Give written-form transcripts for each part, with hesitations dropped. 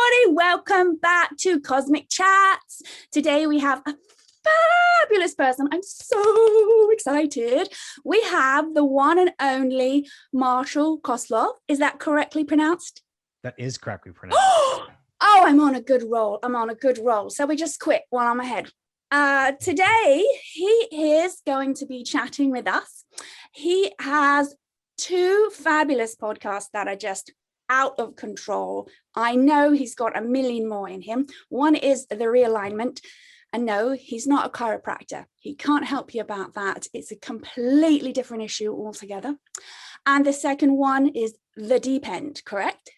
everybody. Welcome back to Cosmic Chats. Today we have a fabulous person. I'm so excited. We have the one and only Marshallkosloff. Is that correctly pronounced? That is correctly pronounced. Oh, I'm on a good roll. So we just quit while I'm ahead. Today, he is going to be chatting with us. He has two fabulous podcasts that are just out of control. I know he's got a million more in him. One is the Realignment. And no, he's not a chiropractor. He can't help you about that. It's a completely different issue altogether. And the second one is the Deep End, correct?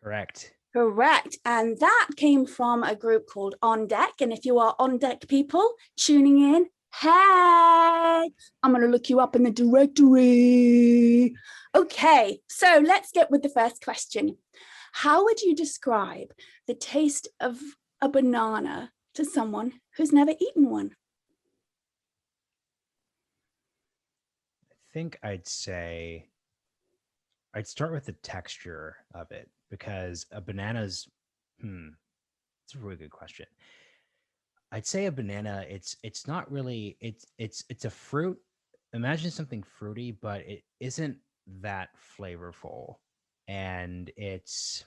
Correct. Correct. And that came from a group called On Deck. And if you are On Deck people tuning in, hey, I'm going to look you up in the directory. Okay, so let's get with the first question. How would you describe the taste of a banana to someone who's never eaten one? I think I'd start with the texture of it, because a banana's, it's a really good question. I'd say a banana, it's not really, it's a fruit. Imagine something fruity, but it isn't that flavorful. And it's,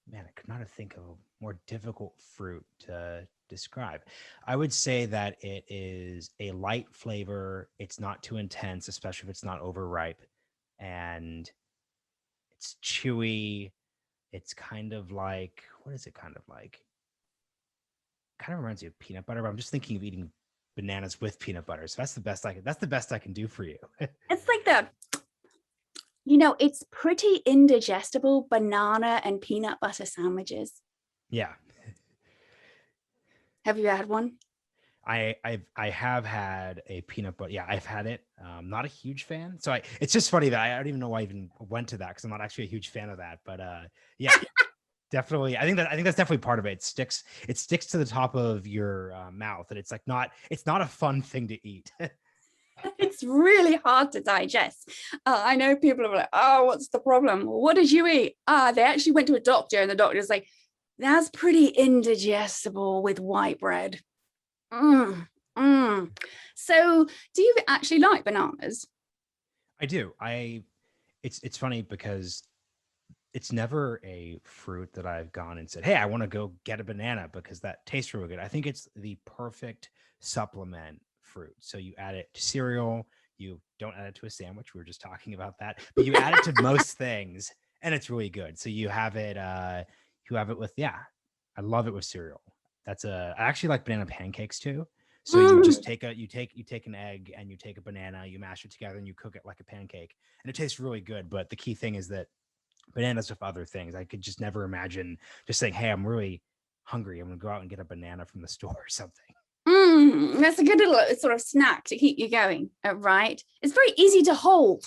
man, I could not think of a more difficult fruit to describe. I would say that it is a light flavor. It's not too intense, especially if it's not overripe. And it's chewy. It's kind of like, what is it kind of like? Kind of reminds me of peanut butter, but I'm just thinking of eating bananas with peanut butter. So that's the best I can do for you. It's like it's pretty indigestible banana and peanut butter sandwiches. Yeah. Have you had one? I have had a peanut butter. Yeah, I've had it. Not a huge fan. So it's just funny that I don't even know why I even went to that, because I'm not actually a huge fan of that. But yeah, definitely. I think that's definitely part of it. It sticks to the top of your mouth, and it's not a fun thing to eat. It's really hard to digest. I know people are like, oh, what's the problem? What did you eat? They actually went to a doctor, and the doctor's like, that's pretty indigestible with white bread. So do you actually like bananas? I do. It's funny because it's never a fruit that I've gone and said, hey, I want to go get a banana because that tastes really good. I think it's the perfect supplement fruit. So you add it to cereal. You don't add it to a sandwich. We were just talking about that, but you add it to most things, and it's really good. So you have it with, I love it with cereal. I actually like banana pancakes too. So you just take an egg and you take a banana, you mash it together, and you cook it like a pancake, and it tastes really good. But the key thing is that bananas with other things, I could just never imagine just saying, hey, I'm really hungry, I'm gonna go out and get a banana from the store or something. That's a good little sort of snack to keep you going, right? It's very easy to hold.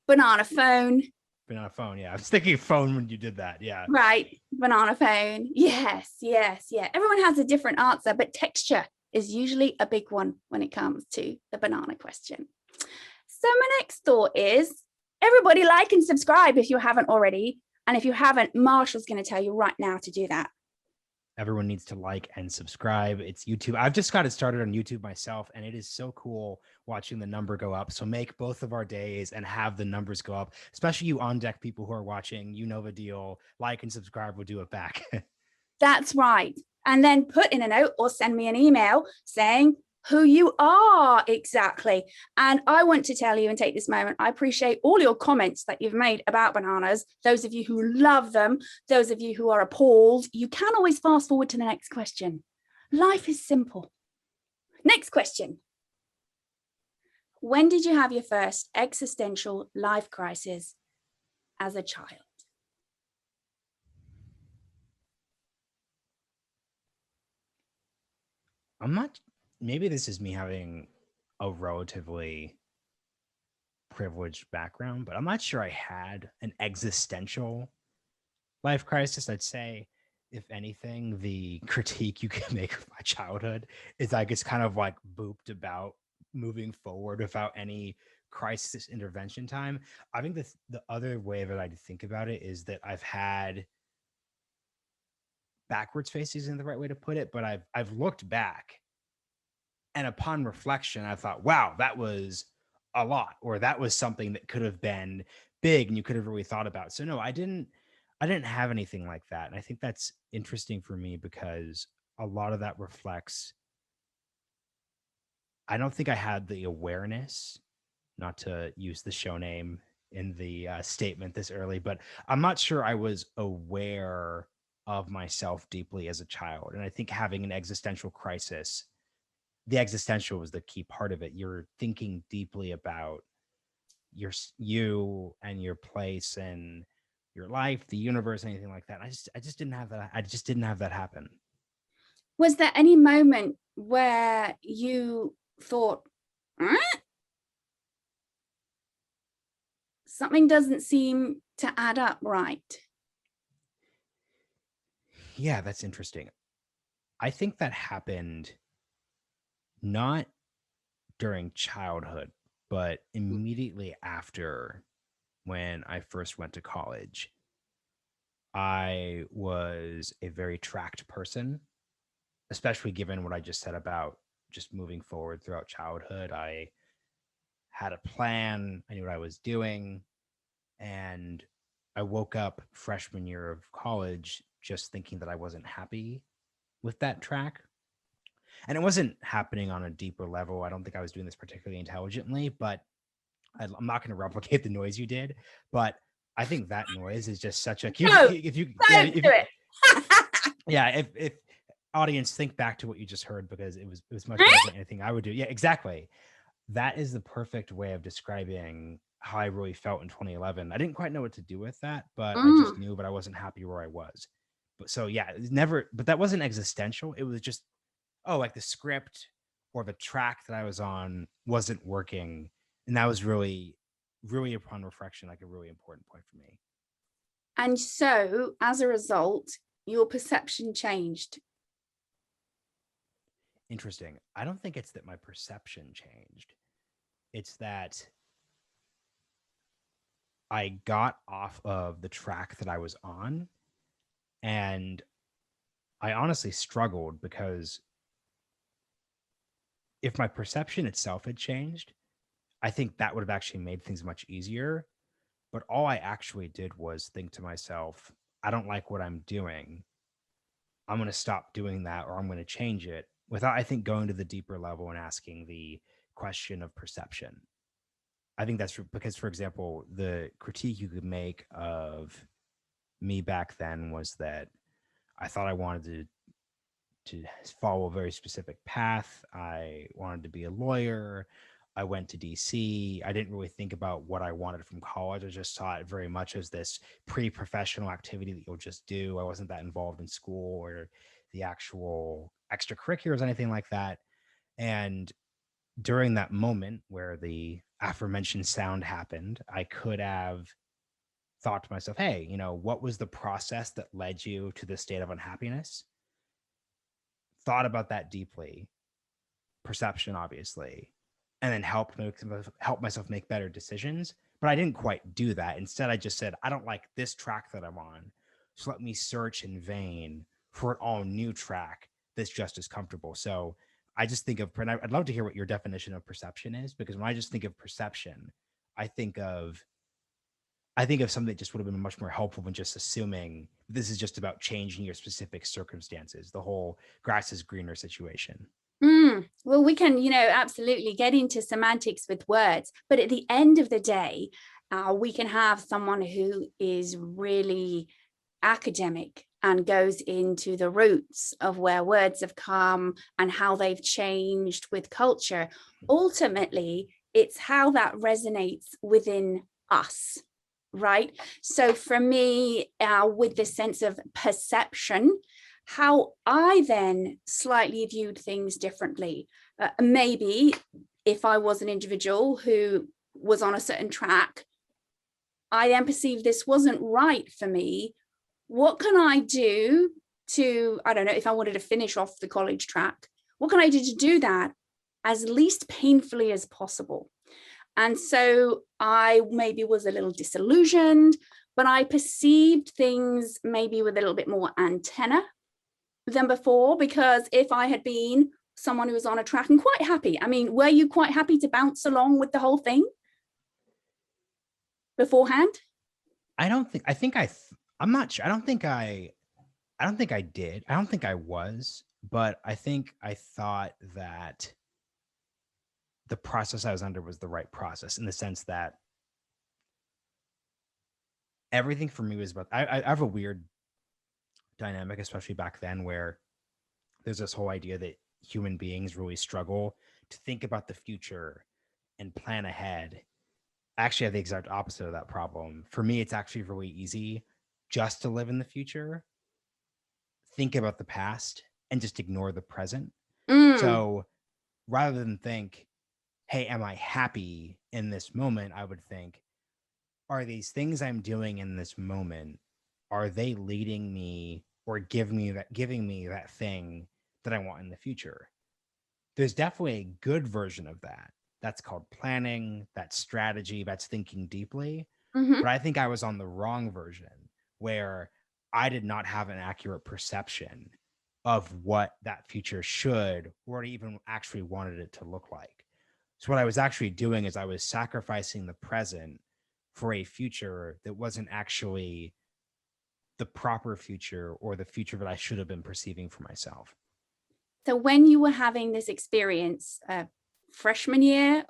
Banana phone. Yeah, I was thinking phone when you did that. Yeah, right. Banana phone. Yes. Everyone has a different answer, but texture is usually a big one when it comes to the banana question. So my next thought is, everybody like and subscribe if you haven't already. And if you haven't, Marshall's going to tell you right now to do that. Everyone needs to like and subscribe. It's YouTube. I've just got it started on YouTube myself, and it is so cool watching the number go up. So make both of our days and have the numbers go up, especially you On Deck people who are watching. You know the deal. Like and subscribe will do it back. That's right. And then put in a note or send me an email saying who you are exactly. And I want to tell you and take this moment, I appreciate all your comments that you've made about bananas. Those of you who love them, those of you who are appalled, you can always fast forward to the next question. Life is simple. Next question. When did you have your first existential life crisis as a child? Maybe this is me having a relatively privileged background, but I'm not sure I had an existential life crisis. I'd say, if anything, the critique you can make of my childhood is like it's kind of like booped about moving forward without any crisis intervention time. I think the other way that I think about it is that I've had backwards faces, isn't the right way to put it, but I've looked back, and upon reflection, I thought, wow, that was a lot, or that was something that could have been big and you could have really thought about. So no, I didn't have anything like that. And I think that's interesting for me because a lot of that reflects, I don't think I had the awareness, not to use the show name in the statement this early, but I'm not sure I was aware of myself deeply as a child. And I think having an existential crisis, the existential was the key part of it. You're thinking deeply about you and your place and your life, the universe, anything like that. I just didn't have that. I just didn't have that happen. Was there any moment where you thought, something doesn't seem to add up right? Yeah, that's interesting. I think that happened not during childhood, but immediately after, when I first went to college. I was a very tracked person, especially given what I just said about just moving forward throughout childhood. I had a plan, I knew what I was doing, and I woke up freshman year of college just thinking that I wasn't happy with that track. And it wasn't happening on a deeper level. I don't think I was doing this particularly intelligently, but I'm not going to replicate the noise you did. But I think that noise is just such a if audience, think back to what you just heard, because it was much better than anything I would do. Yeah, exactly. That is the perfect way of describing how I really felt in 2011. I didn't quite know what to do with that, but I just knew, but I wasn't happy where I was. But so yeah, it was never, but that wasn't existential. It was just, oh, like the script or the track that I was on wasn't working. And that was really, really, upon reflection, like a really important point for me. And so as a result, your perception changed. Interesting. I don't think it's that my perception changed. It's that I got off of the track that I was on, and I honestly struggled, because if my perception itself had changed, I think that would have actually made things much easier. But all I actually did was think to myself, I don't like what I'm doing. I'm going to stop doing that, or I'm going to change it, without, I think, going to the deeper level and asking the question of perception. I think that's because, for example, the critique you could make of me back then was that I thought I wanted to follow a very specific path. I wanted to be a lawyer. I went to DC. I didn't really think about what I wanted from college. I just saw it very much as this pre-professional activity that you'll just do. I wasn't that involved in school or the actual extracurriculars, anything like that. And during that moment where the aforementioned sound happened, I could have thought to myself, hey, what was the process that led you to this state of unhappiness? Thought about that deeply, perception, obviously, and then help myself make better decisions. But I didn't quite do that. Instead, I just said, I don't like this track that I'm on, so let me search in vain for an all new track that's just as comfortable. So I just think of, and I'd love to hear what your definition of perception is, because when I just think of perception, I think of something that just would have been much more helpful than just assuming this is just about changing your specific circumstances, the whole grass is greener situation. Well, we can, absolutely get into semantics with words, but at the end of the day, we can have someone who is really academic and goes into the roots of where words have come and how they've changed with culture. Ultimately, it's how that resonates within us, right? So for me, with this sense of perception, how I then slightly viewed things differently. Maybe if I was an individual who was on a certain track, I then perceived this wasn't right for me. What can I do to, I don't know, if I wanted to finish off the college track, what can I do to do that as least painfully as possible? And so I maybe was a little disillusioned, but I perceived things maybe with a little bit more antenna than before, because if I had been someone who was on a track and quite happy, I mean, were you quite happy to bounce along with the whole thing beforehand? I'm not sure. I don't think I did. I don't think I was, but I think I thought that the process I was under was the right process, in the sense that everything for me was about, I have a weird dynamic, especially back then, where there's this whole idea that human beings really struggle to think about the future and plan ahead. I actually have the exact opposite of that problem. For me, it's actually really easy just to live in the future, think about the past, and just ignore the present. So rather than think, hey, am I happy in this moment? I would think, are these things I'm doing in this moment, are they leading me or giving me that thing that I want in the future? There's definitely a good version of that. That's called planning, that's strategy, that's thinking deeply. Mm-hmm. But I think I was on the wrong version, where I did not have an accurate perception of what that future should or even actually wanted it to look like. So what I was actually doing is I was sacrificing the present for a future that wasn't actually the proper future, or the future that I should have been perceiving for myself. So when you were having this experience, freshman year,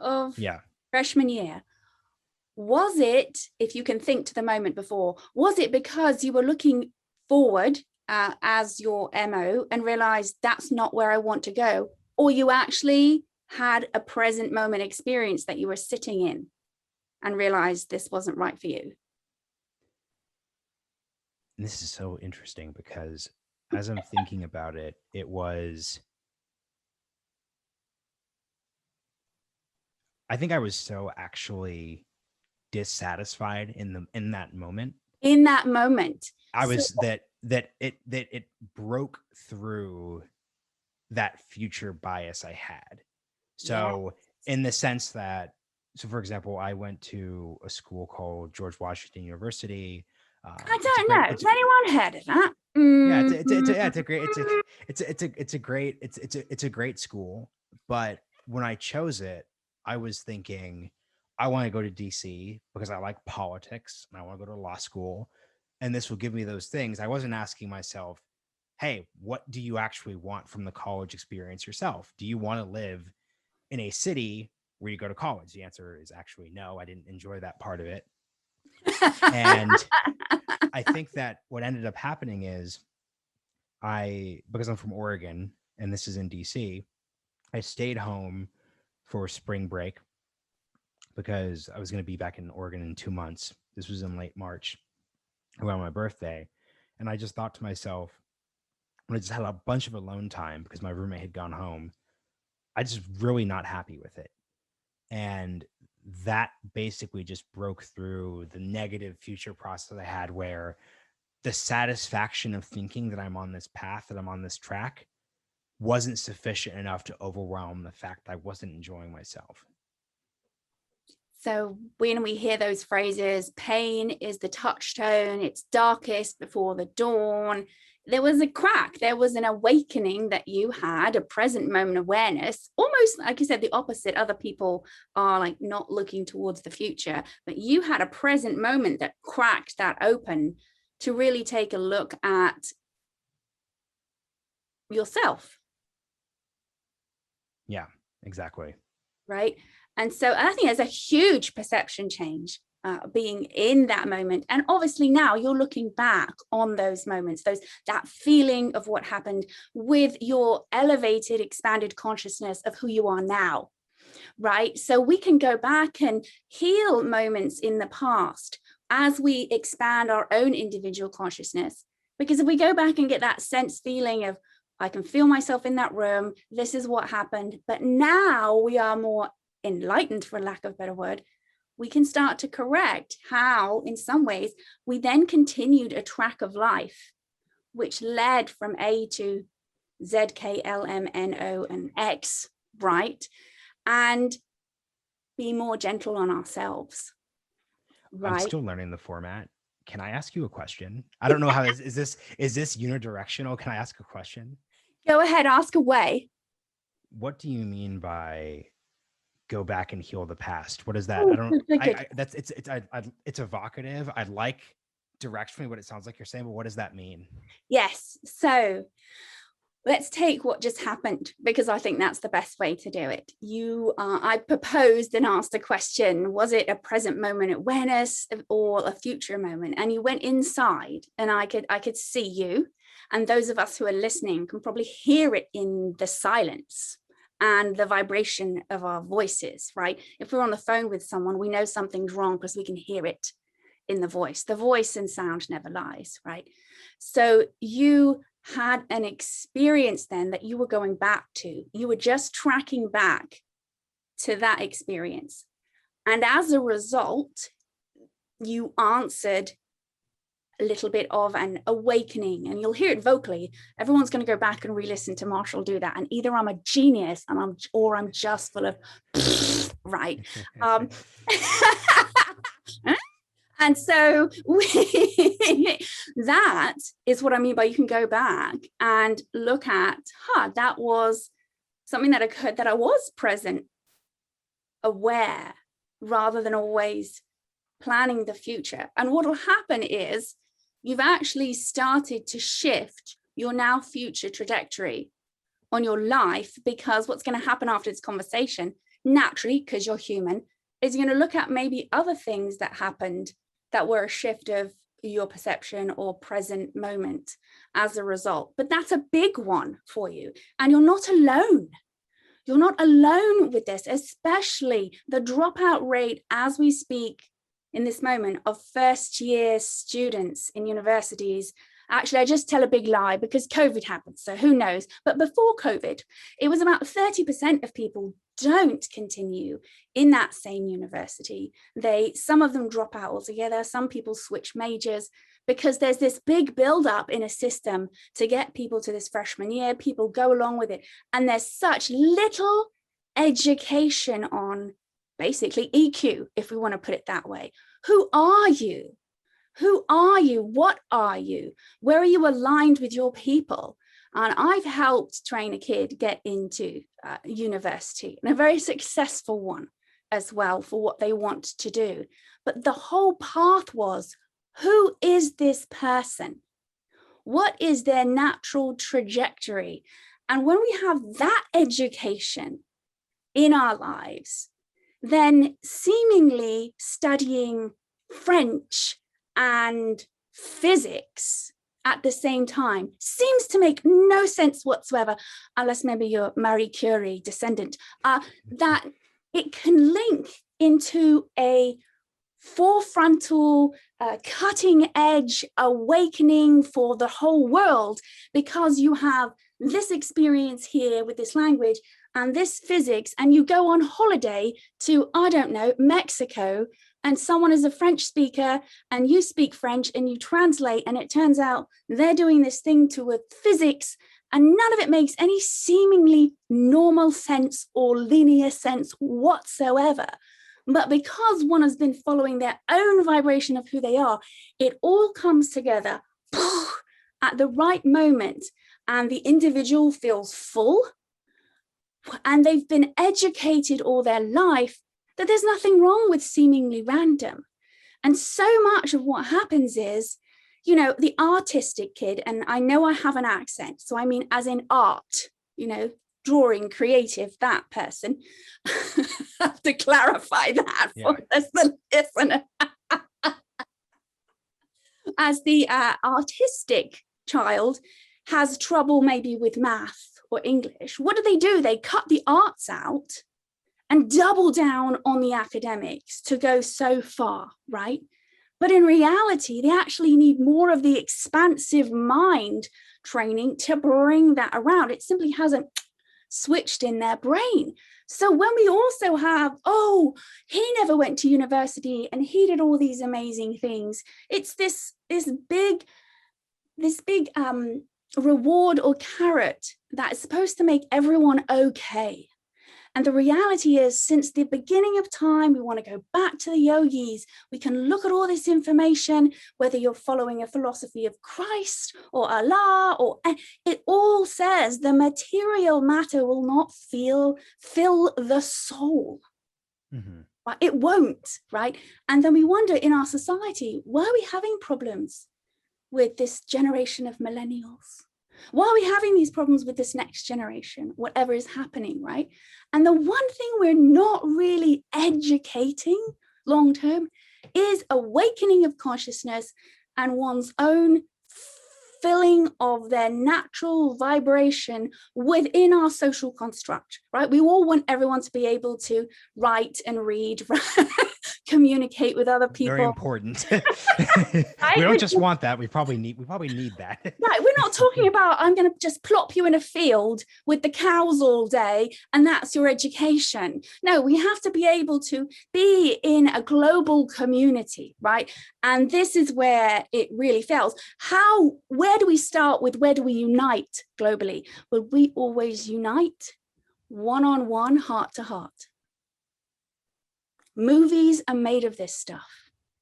was it, if you can think to the moment before, was it because you were looking forward as your MO and realized that's not where I want to go? Or you actually had a present moment experience that you were sitting in and realized this wasn't right for you? And this is so interesting, because as I'm thinking about it, I think I was so actually dissatisfied in that moment. In that moment. I was that it broke through that future bias I had. So in the sense that, so for example, I went to a school called George Washington University. I don't know. Has anyone heard of that? Yeah, it's a great school. But when I chose it, I was thinking, I want to go to DC because I like politics and I want to go to law school, and this will give me those things. I wasn't asking myself, hey, what do you actually want from the college experience yourself? Do you want to live in a city where you go to college? The answer is actually no. I didn't enjoy that part of it. And I think that what ended up happening is, because I'm from Oregon and this is in DC, I stayed home for spring break because I was going to be back in Oregon in 2 months. This was in late March, around my birthday. And I just thought to myself, when I just had a bunch of alone time because my roommate had gone home, I just really not happy with it. And that basically just broke through the negative future process I had, where the satisfaction of thinking that I'm on this path, that I'm on this track, wasn't sufficient enough to overwhelm the fact that I wasn't enjoying myself. So when we hear those phrases, pain is the touchstone, it's darkest before the dawn, there was a crack, there was an awakening that you had, a present moment awareness, almost like you said, the opposite. Other people are like not looking towards the future, but you had a present moment that cracked that open to really take a look at yourself. Yeah, exactly. Right. And so I think there's a huge perception change being in that moment. And obviously now you're looking back on those moments, that feeling of what happened with your elevated, expanded consciousness of who you are now. Right. So we can go back and heal moments in the past as we expand our own individual consciousness. Because if we go back and get that sense feeling of, I can feel myself in that room, this is what happened, but now we are more enlightened, for lack of a better word, we can start to correct how, in some ways, we then continued a track of life, which led from A to Z, K, L, M, N, O, and X, right? And be more gentle on ourselves. Right. I'm still learning the format. Can I ask you a question? I don't know how is this unidirectional? Can I ask a question? Go ahead, ask away. What do you mean by go back and heal the past? What is that? It's evocative. I'd like directionally what it sounds like you're saying, but what does that mean? Yes. So let's take what just happened, because I think that's the best way to do it. I proposed and asked a question. Was it a present moment awareness or a future moment? And you went inside, and I could see you. And those of us who are listening can probably hear it in the silence and the vibration of our voices, right? If we're on the phone with someone, we know something's wrong because we can hear it in the voice. The voice and sound never lies, right? So you had an experience then that you were going back to. You were just tracking back to that experience. And as a result, you answered a little bit of an awakening, and you'll hear it vocally. Everyone's going to go back and re-listen to Marshall do that. And either I'm a genius or I'm just full of right. And so that is what I mean by you can go back and look at, that was something that occurred, that I was present, aware, rather than always planning the future. And what will happen is you've actually started to shift your now future trajectory on your life, because what's going to happen after this conversation, naturally, because you're human, is you're going to look at maybe other things that happened that were a shift of your perception or present moment as a result. But that's a big one for you. And you're not alone. You're not alone with this, especially the dropout rate as we speak in this moment of first year students in universities. Actually, I just tell a big lie because COVID happened, so who knows? But before COVID, it was about 30% of people don't continue in that same university. Some of them drop out altogether. Some people switch majors because there's this big buildup in a system to get people to this freshman year. People go along with it. And there's such little education on basically EQ, if we want to put it that way. Who are you? Who are you? What are you? Where are you aligned with your people? And I've helped train a kid get into university, and a very successful one as well for what they want to do. But the whole path was, who is this person? What is their natural trajectory? And when we have that education in our lives, then seemingly studying French and physics at the same time seems to make no sense whatsoever, unless maybe you're Marie Curie descendant, that it can link into a forefrontal, cutting edge awakening for the whole world, because you have this experience here with this language and this physics, and you go on holiday to, I don't know, Mexico, and someone is a French speaker and you speak French and you translate, and it turns out they're doing this thing to with physics, and none of it makes any seemingly normal sense or linear sense whatsoever. But because one has been following their own vibration of who they are, it all comes together at the right moment, and the individual feels full, and they've been educated all their life that there's nothing wrong with seemingly random. And so much of what happens is, you know, the artistic kid, and I know I have an accent, so I mean as in art, you know, drawing, creative, that person. I have to clarify that for the listener. As the artistic child has trouble maybe with math or English, what do? They cut the arts out and double down on the academics to go so far, right? But in reality, they actually need more of the expansive mind training to bring that around. It simply hasn't switched in their brain. So when we also have, oh, he never went to university and he did all these amazing things, it's this big reward or carrot that is supposed to make everyone okay. And the reality is, since the beginning of time, we want to go back to the yogis. We can look at all this information, whether you're following a philosophy of Christ or Allah, or it all says the material matter will not fill the soul. Mm-hmm. Right? It won't, right? And then we wonder, in our society, why are we having problems with this generation of millennials? Why are we having these problems with this next generation, whatever is happening, right? And the one thing we're not really educating long term is awakening of consciousness and one's own filling of their natural vibration within our social construct, right? We all want everyone to be able to write and read, communicate with other people. Very important. We don't just want that. We probably need that. Right. We're not talking about, I'm going to just plop you in a field with the cows all day and that's your education. No, we have to be able to be in a global community, right? And this is where it really fails. Where do we start with? Where do we unite globally? Well, we always unite one-on-one, heart to heart. Movies are made of this stuff.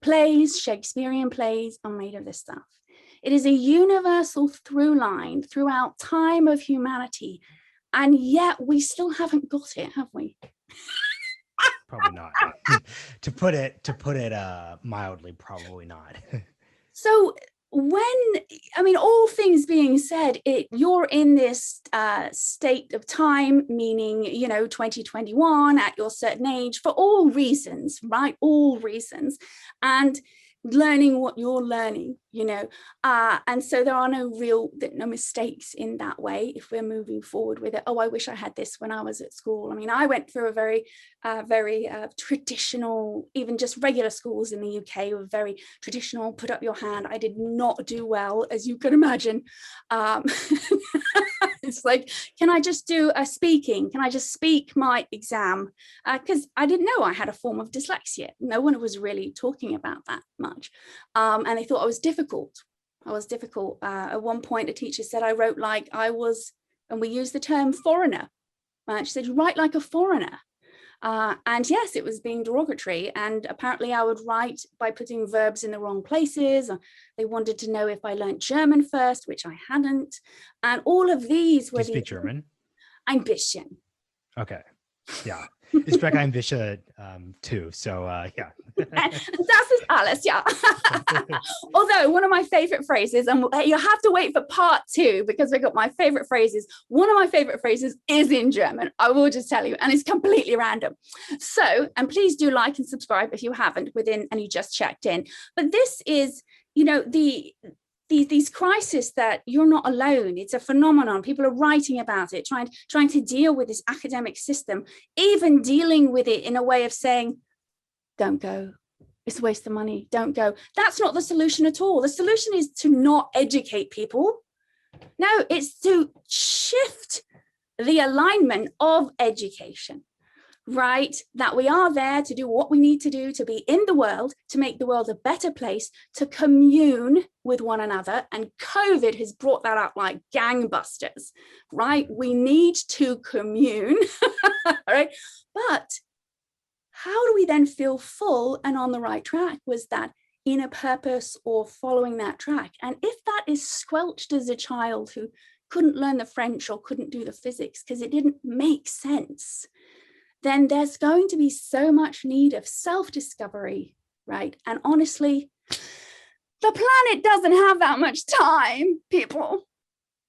Plays, Shakespearean plays are made of this stuff. It is a universal through line throughout time of humanity. And yet we still haven't got it, have we? Probably not. To put it mildly, probably not. So all things being said, you're in this state of time, meaning, 2021 at your certain age for all reasons, right? All reasons. And learning what you're learning, and so there are no mistakes in that way if we're moving forward with it. Oh, I wish I had this when I was at school. I mean, I went through a very traditional, even just regular schools in the UK were very traditional, put up your hand. I did not do well, as you can imagine. It's like, can I just do a speaking? Can I just speak my exam? Because I didn't know I had a form of dyslexia. No one was really talking about that much. And they thought I was difficult. At one point, a teacher said I wrote like I was, and we used the term foreigner. She said, you write like a foreigner. And yes, it was being derogatory. And apparently I would write by putting verbs in the wrong places. They wanted to know if I learned German first, which I hadn't. And all of these were. Do you speak German? Ein bisschen. Okay. Yeah. Ich spreche ein bisschen too. So yeah. Das ist alles, yeah. Although one of my favorite phrases, and you have to wait for part 2 because we got my favorite phrases. One of my favorite phrases is in German. I will just tell you, and it's completely random. So, and please do like and subscribe if you haven't and you just checked in. But this is, these crises that you're not alone. It's a phenomenon. People are writing about it, trying to deal with this academic system, even dealing with it in a way of saying, don't go. It's a waste of money. Don't go. That's not the solution at all. The solution is to not educate people. No, it's to shift the alignment of education. Right, that we are there to do what we need to do to be in the world, to make the world a better place, to commune with one another. And COVID has brought that up like gangbusters, right? We need to commune, right? But how do we then feel full and on the right track? Was that inner purpose or following that track? And if that is squelched as a child who couldn't learn the French or couldn't do the physics because it didn't make sense, then there's going to be so much need of self-discovery, right? And honestly, the planet doesn't have that much time, people.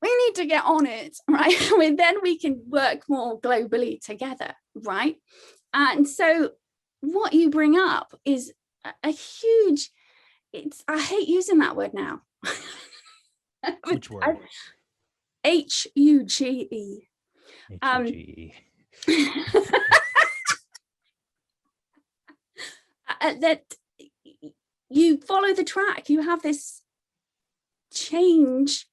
We need to get on it, right? Then we can work more globally together, right? And so what you bring up is a huge, I hate using that word now. Which word? H-U-G-E. H-U-G-E. That you follow the track, you have this change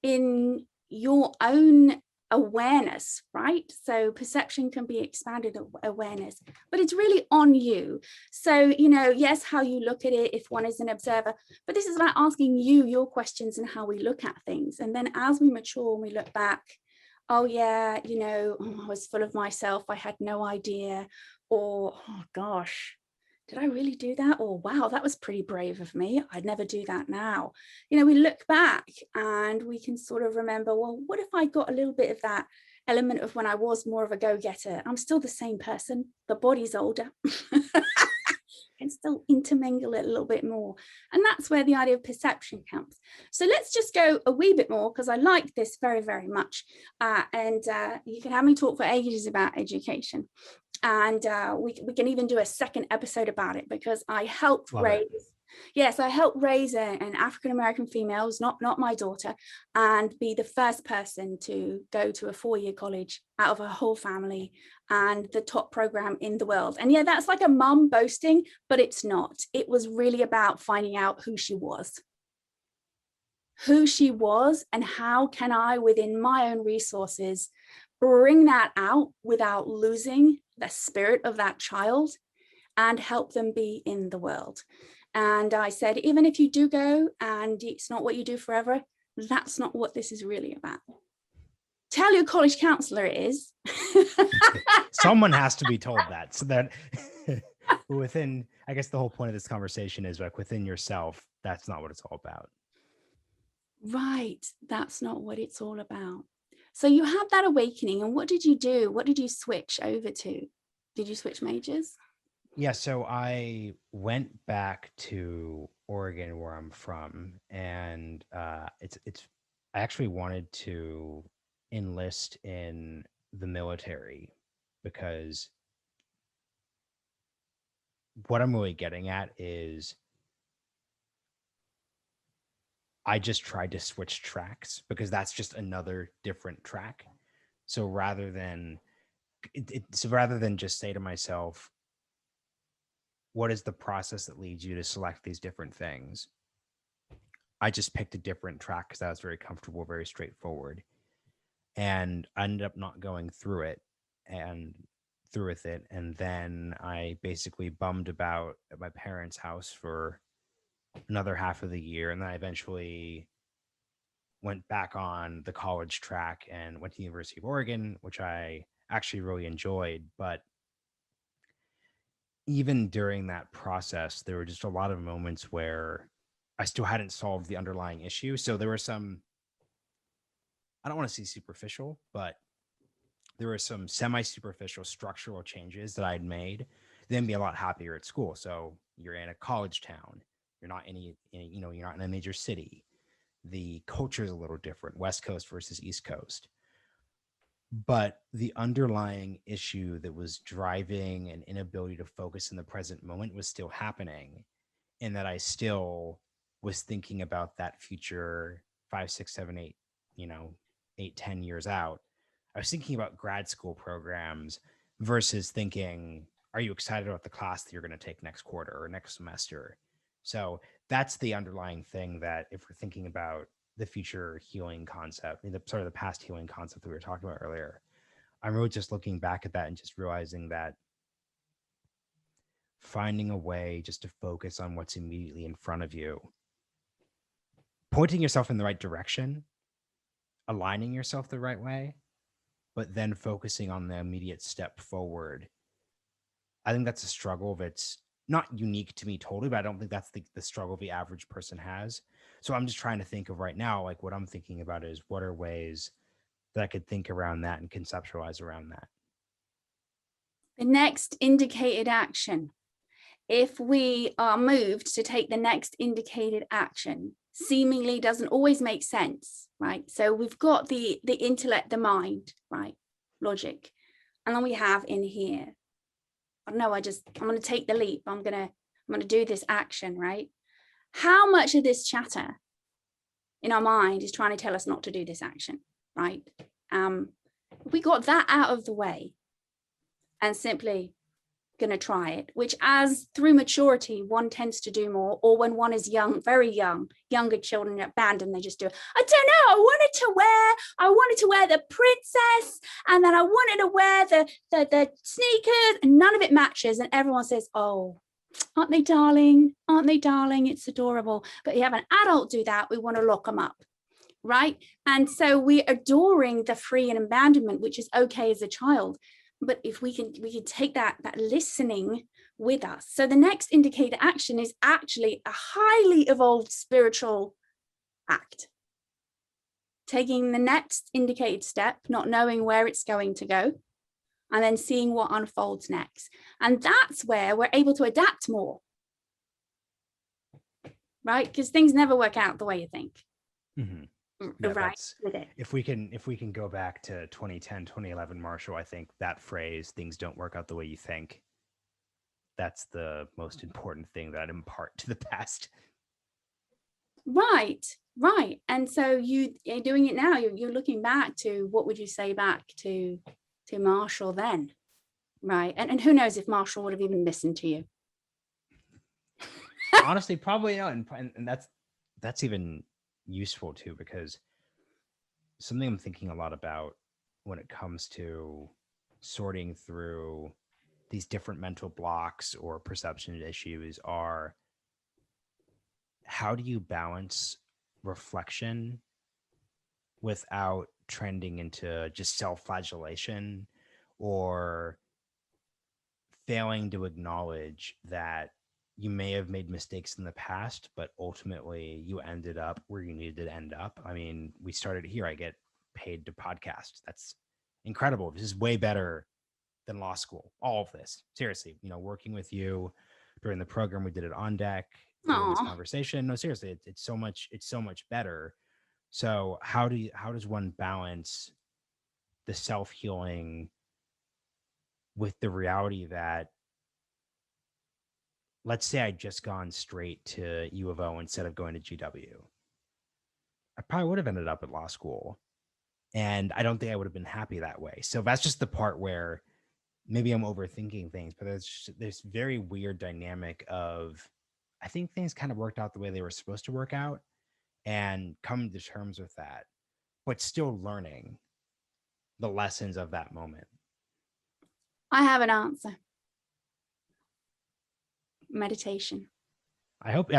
in your own awareness, right? So perception can be expanded awareness, but it's really on you. So, yes, how you look at it if one is an observer, but this is about asking you your questions and how we look at things. And then as we mature and we look back, oh yeah, you know, I was full of myself, I had no idea, or oh gosh, did I really do that? Or wow, that was pretty brave of me, I'd never do that now. You know, we look back and we can sort of remember, well, what if I got a little bit of that element of when I was more of a go-getter? I'm still the same person, the body's older. Can still intermingle it a little bit more. And that's where the idea of perception comes. So let's just go a wee bit more, because I like this very, very much. And you can have me talk for ages about education. And we can even do a second episode about it, because I helped raise, yes, I helped raise an African-American female, who's not my daughter, and be the first person to go to a 4-year college out of her whole family, and the top program in the world. And yeah, that's like a mum boasting, but it's not. It was really about finding out who she was, and how can I, within my own resources, bring that out without losing the spirit of that child and help them be in the world. And I said, even if you do go and it's not what you do forever, that's not what this is really about. Tell your college counselor it is. Someone has to be told that, so that within, I guess the whole point of this conversation is like within yourself, that's not what it's all about. Right. That's not what it's all about. So you had that awakening, and what did you do? What did you switch over to? Did you switch majors? Yeah, so I went back to Oregon, where I'm from, and it's I actually wanted to enlist in the military, because what I'm really getting at is I just tried to switch tracks, because that's just another different track. So rather than just say to myself, what is the process that leads you to select these different things? I just picked a different track because I was very comfortable, very straightforward. And I ended up not going through with it. And then I basically bummed about at my parents' house for another half of the year. And then I eventually went back on the college track and went to the University of Oregon, which I actually really enjoyed. But even during that process, there were just a lot of moments where I still hadn't solved the underlying issue. So there were some, I don't want to say superficial, but there were some semi-superficial structural changes that I'd made. Then be a lot happier at school. So you're in a college town. You're not you're not in a major city. The culture is a little different, West Coast versus East Coast. But the underlying issue that was driving an inability to focus in the present moment was still happening, and that I still was thinking about that future 5, 6, 7, 8, 8, 10 years out. I was thinking about grad school programs versus thinking, are you excited about the class that you're going to take next quarter or next semester? So that's the underlying thing, that if we're thinking about the future healing concept, the past healing concept that we were talking about earlier, I'm really just looking back at that and just realizing that finding a way just to focus on what's immediately in front of you, pointing yourself in the right direction, aligning yourself the right way, but then focusing on the immediate step forward. I think that's a struggle that's not unique to me totally, but I don't think that's the struggle the average person has. So I'm just trying to think of right now, like what I'm thinking about is what are ways that I could think around that and conceptualize around that. The next indicated action. If we are moved to take the next indicated action, seemingly doesn't always make sense, right? So we've got the intellect, the mind, right? Logic. And then we have in here, I don't know, I'm going to take the leap. I'm going to do this action, right? How much of this chatter in our mind is trying to tell us not to do this action, right? We got that out of the way and simply going to try it, which as through maturity one tends to do more, or when one is young, very young, younger children abandon, they just do it. I don't know, I wanted to wear the princess, and then I wanted to wear the sneakers, and none of it matches, and everyone says, oh, aren't they darling, it's adorable. But you have an adult do that, we want to lock them up. right? And so we're adoring the free and abandonment, which is okay as a child. But if we can take that listening with us. So the next indicator action is actually a highly evolved spiritual act. Taking the next indicated step, not knowing where it's going to go, and then seeing what unfolds next. And that's where we're able to adapt more, right? Because things never work out the way you think. Yeah, right. If we can go back to 2010, 2011, Marshall, I think that phrase, things don't work out the way you think, that's the most important thing that I'd impart to the past. Right. And so you're doing it now. You're looking back to, what would you say back to Marshall then? Right. And who knows if Marshall would have even listened to you. Honestly, probably not. And that's even useful too, because something I'm thinking a lot about when it comes to sorting through these different mental blocks or perception issues are, how do you balance reflection without trending into just self-flagellation or failing to acknowledge that you may have made mistakes in the past, but ultimately you ended up where you needed to end up. I mean, we started here. I get paid to podcast. That's incredible. This is way better than law school. All of this, seriously, working with you during the program, we did it on deck during this conversation. No, seriously, it's so much better. So how does one balance the self-healing with the reality that, let's say I'd just gone straight to U of O instead of going to GW, I probably would have ended up at law school. And I don't think I would have been happy that way. So that's just the part where maybe I'm overthinking things, but there's this very weird dynamic of, I think things kind of worked out the way they were supposed to work out, and coming to terms with that, but still learning the lessons of that moment. I have an answer. Meditation. I hope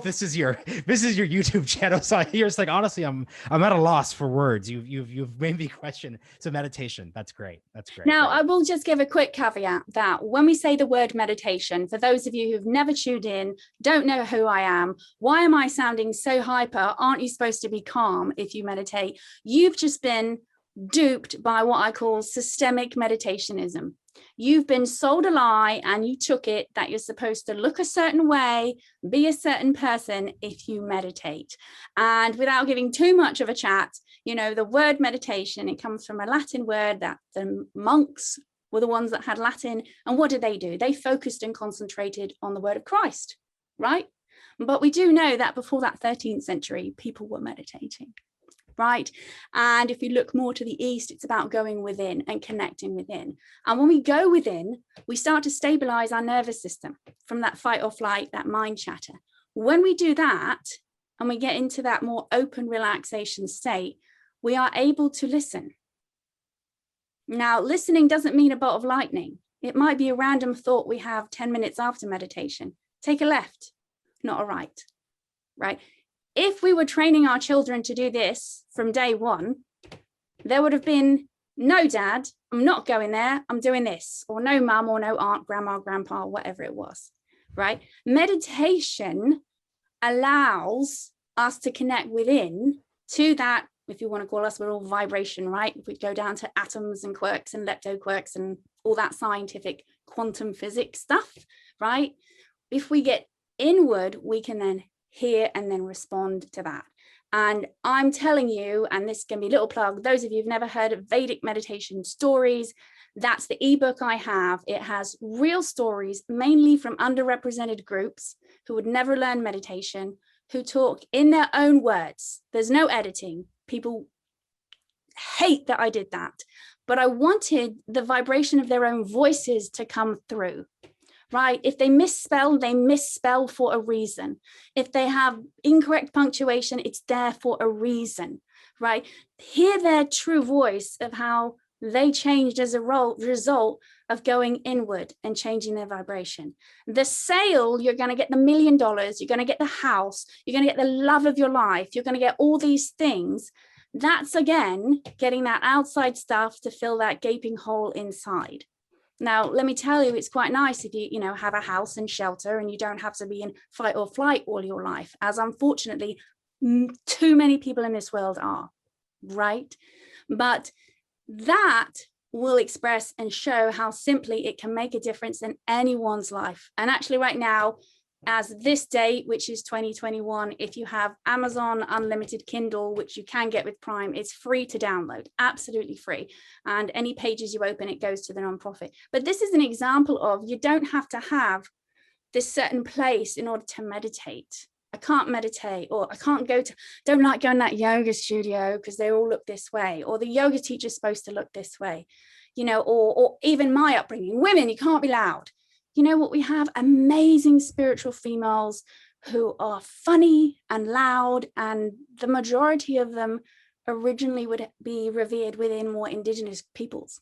this is your YouTube channel. So you're just like, honestly, I'm at a loss for words. You've made me question. So meditation, that's great. Now, I will just give a quick caveat that when we say the word meditation, for those of you who've never tuned in, don't know who I am, why am I sounding so hyper? Aren't you supposed to be calm if you meditate? You've just been duped by what I call systemic meditationism. You've been sold a lie and you took it that you're supposed to look a certain way, be a certain person if you meditate. And without giving too much of a chat, the word meditation, it comes from a Latin word that the monks were the ones that had Latin. And what did? They focused and concentrated on the word of Christ, right? But we do know that before that 13th century, people were meditating. Right. And if you look more to the east, it's about going within and connecting within. And when we go within, we start to stabilize our nervous system from that fight or flight, that mind chatter. When we do that and we get into that more open relaxation state, we are able to listen. Now, listening doesn't mean a bolt of lightning. It might be a random thought we have 10 minutes after meditation. Take a left, not a right. Right. If we were training our children to do this from day one, there would have been, no, Dad, I'm not going there, I'm doing this, or no, Mum, or no, Aunt, Grandma, Grandpa, whatever it was, right? Meditation allows us to connect within to that, if you want to call us, we're all vibration, right? If we go down to atoms and quarks and leptoquarks and all that scientific quantum physics stuff, right? If we get inward, we can then hear and then respond to that. And I'm telling you, and this can be a little plug, those of you who've never heard of Vedic meditation stories, that's the ebook I have. It has real stories, mainly from underrepresented groups who would never learn meditation, who talk in their own words. There's no editing. People hate that I did that, but I wanted the vibration of their own voices to come through. Right? If they misspell for a reason. If they have incorrect punctuation, it's there for a reason, right? Hear their true voice of how they changed as a result of going inward and changing their vibration. The sale, you're going to get the $1 million, you're going to get the house, you're going to get the love of your life, you're going to get all these things. That's again getting that outside stuff to fill that gaping hole inside. Now, let me tell you, it's quite nice if you have a house and shelter and you don't have to be in fight or flight all your life, as unfortunately too many people in this world are, right? But that will express and show how simply it can make a difference in anyone's life. And actually right now, as this date, which is 2021, if you have Amazon Unlimited Kindle, which you can get with Prime, it's free to download, absolutely free. And any pages you open, it goes to the nonprofit. But this is an example of, you don't have to have this certain place in order to meditate. I can't meditate, or I can't don't like going to that yoga studio because they all look this way, or the yoga teacher's supposed to look this way, or even my upbringing, women, you can't be loud. You know what? We have amazing spiritual females who are funny and loud, and the majority of them originally would be revered within more indigenous peoples,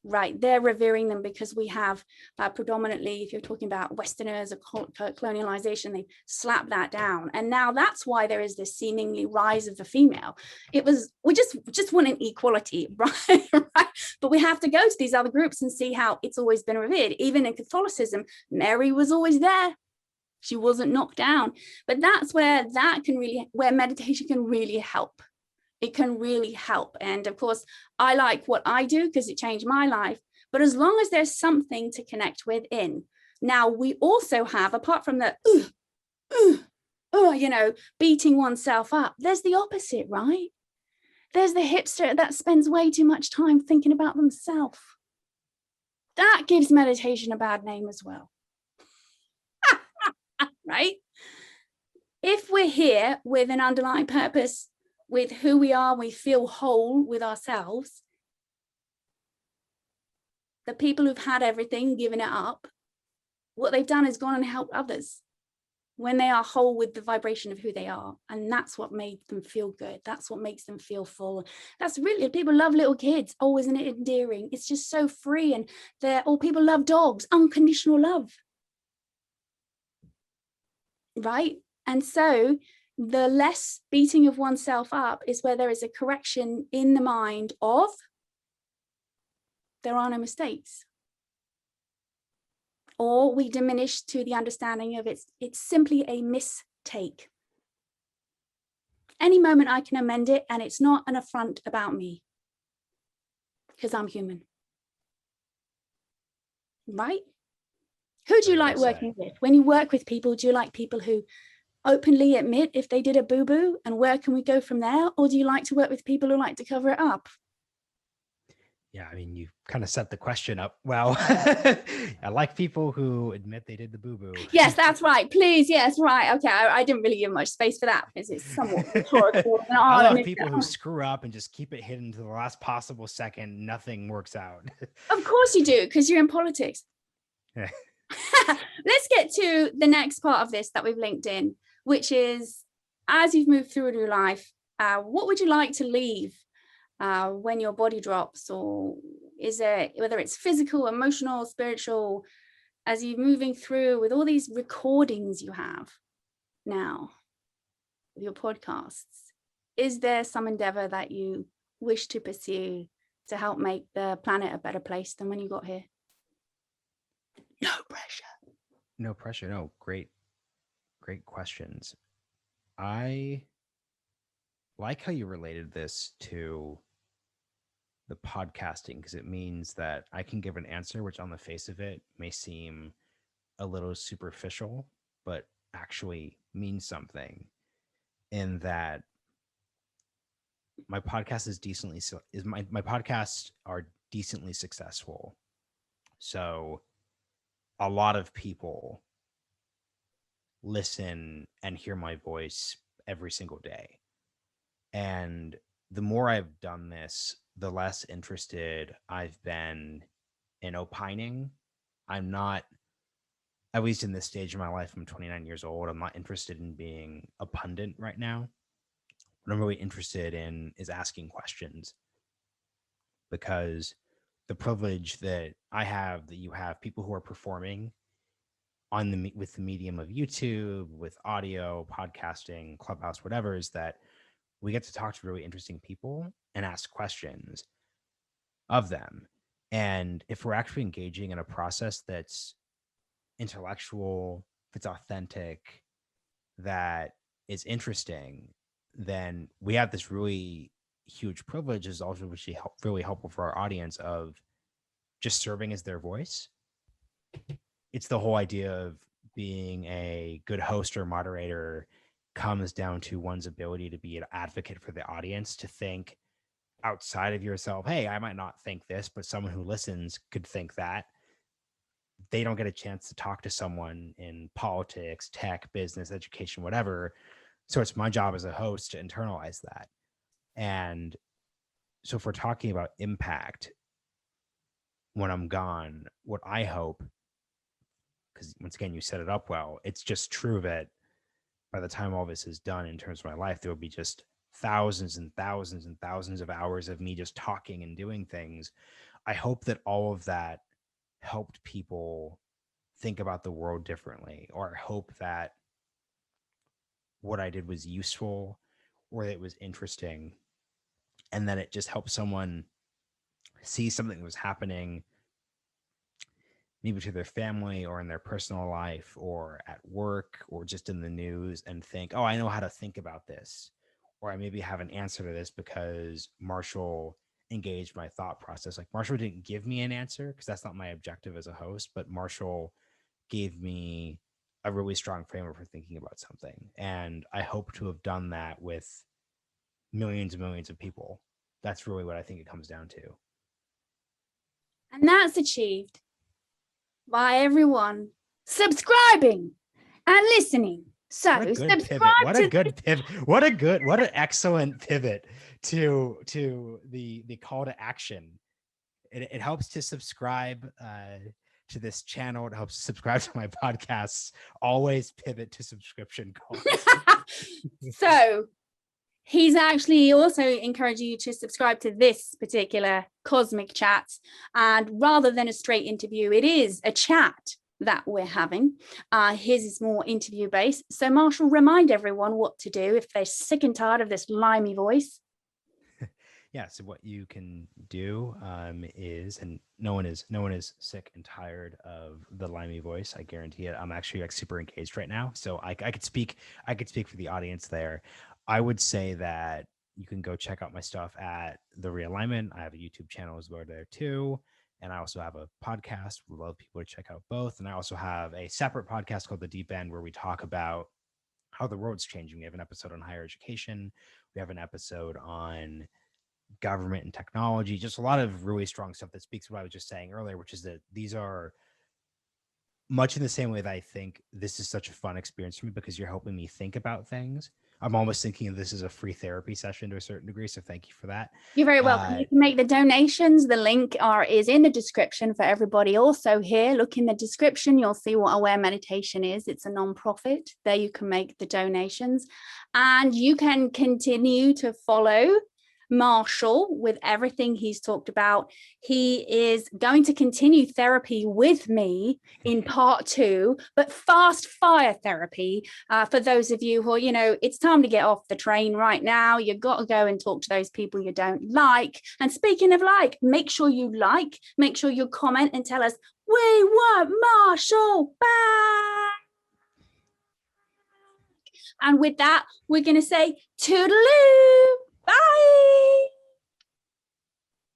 right? They're revering them because we have predominantly, if you're talking about Westerners or colonialization, they slap that down. And now that's why there is this seemingly rise of the female. We just want an equality, right? Right? But we have to go to these other groups and see how it's always been revered. Even in Catholicism, Mary was always there. She wasn't knocked down. But that's where where meditation can really help. It can really help. And of course, I like what I do because it changed my life. But as long as there's something to connect within. Now, we also have, apart from the, beating oneself up, there's the opposite, right? There's the hipster that spends way too much time thinking about themselves. That gives meditation a bad name as well. Right? If we're here with an underlying purpose, with who we are, we feel whole with ourselves. The people who've had everything, given it up, what they've done is gone and helped others when they are whole with the vibration of who they are. And that's what made them feel good. That's what makes them feel full. That's really, people love little kids. Oh, isn't it endearing? It's just so free. And people love dogs, unconditional love. Right? And so the less beating of oneself up is where there is a correction in the mind of there are no mistakes. Or we diminish to the understanding of it's simply a mistake. Any moment I can amend it, and it's not an affront about me because I'm human. Right? Who do you like working with? When you work with people, do you like people who openly admit if they did a boo-boo, and where can we go from there? Or do you like to work with people who like to cover it up? Yeah, I mean, you kind of set the question up well. I like people who admit they did the boo-boo. Yes, that's right. Please, yes, right. Okay, I didn't really give much space for that because it's somewhat rhetorical. I love people who screw up and just keep it hidden to the last possible second. Nothing works out. Of course you do, because you're in politics. Yeah. Let's get to the next part of this that we've linked in, which is, as you've moved through your life, what would you like to leave when your body drops? Or is there, whether it's physical, emotional, spiritual, as you're moving through with all these recordings you have now with your podcasts, is there some endeavor that you wish to pursue to help make the planet a better place than when you got here? No pressure. No pressure. No, great questions. I like how you related this to the podcasting, because it means that I can give an answer which on the face of it may seem a little superficial, but actually means something, in that my podcast my podcasts are decently successful. So a lot of people listen and hear my voice every single day. And the more I've done this, the less interested I've been in opining. I'm not, at least in this stage of my life, I'm 29 years old. I'm not interested in being a pundit right now. What I'm really interested in is asking questions, because the privilege that I have, that you have, people who are performing with the medium of YouTube, with audio, podcasting, Clubhouse, whatever, is that we get to talk to really interesting people and ask questions of them. And if we're actually engaging in a process that's intellectual, if it's authentic, that is interesting, then we have this really huge privilege, is also really helpful for our audience, of just serving as their voice. It's the whole idea of being a good host or moderator comes down to one's ability to be an advocate for the audience, to think outside of yourself. Hey, I might not think this, but someone who listens could think that. They don't get a chance to talk to someone in politics, tech, business, education, whatever. So it's my job as a host to internalize that. And so if we're talking about impact when I'm gone, what I hope, because once again, you set it up well, it's just true that by the time all this is done in terms of my life, there will be just thousands and thousands and thousands of hours of me just talking and doing things. I hope that all of that helped people think about the world differently, or I hope that what I did was useful, or that it was interesting, and that it just helped someone see something that was happening maybe to their family or in their personal life or at work or just in the news, and think, oh, I know how to think about this, or I maybe have an answer to this because Marshall engaged my thought process. Like, Marshall didn't give me an answer, because that's not my objective as a host, but Marshall gave me a really strong framework for thinking about something. And I hope to have done that with millions and millions of people. That's really what I think it comes down to. And that's achieved by everyone subscribing and listening. So what a good pivot. What a good pivot. What an excellent pivot to the call to action. It helps to subscribe to this channel. It helps subscribe to my podcasts. Always pivot to subscription calls. So he's actually also encouraging you to subscribe to this particular Cosmic Chats. And rather than a straight interview, it is a chat that we're having. His is more interview based. So Marshall, remind everyone what to do if they're sick and tired of this limey voice. Yeah, so what you can do is, and no one is sick and tired of the limey voice, I guarantee it. I'm actually like super engaged right now, so I could speak for the audience there. I would say that you can go check out my stuff at the Realignment. I have a YouTube channel as well there too, and I also have a podcast. We'd love people to check out both. And I also have a separate podcast called The Deep End, where we talk about how the world's changing. We have an episode on higher education. We have an episode on government and technology, just a lot of really strong stuff that speaks to what I was just saying earlier, which is that these are much in the same way that I think this is such a fun experience for me, because you're helping me think about things. I'm almost thinking of this as a free therapy session to a certain degree, so thank you for that. You're very welcome. You can make the donations. The link is in the description for everybody. Also here, look in the description, you'll see what Aware Meditation is. It's a non-profit. There you can make the donations, and you can continue to follow Marshall with everything he's talked about. He is going to continue therapy with me in part 2, but fast fire therapy for those of you who are, it's time to get off the train right now. You've got to go and talk to those people you don't like. And speaking of make sure you comment and tell us, we want Marshall back. And with that, we're going to say toodaloo. Bye.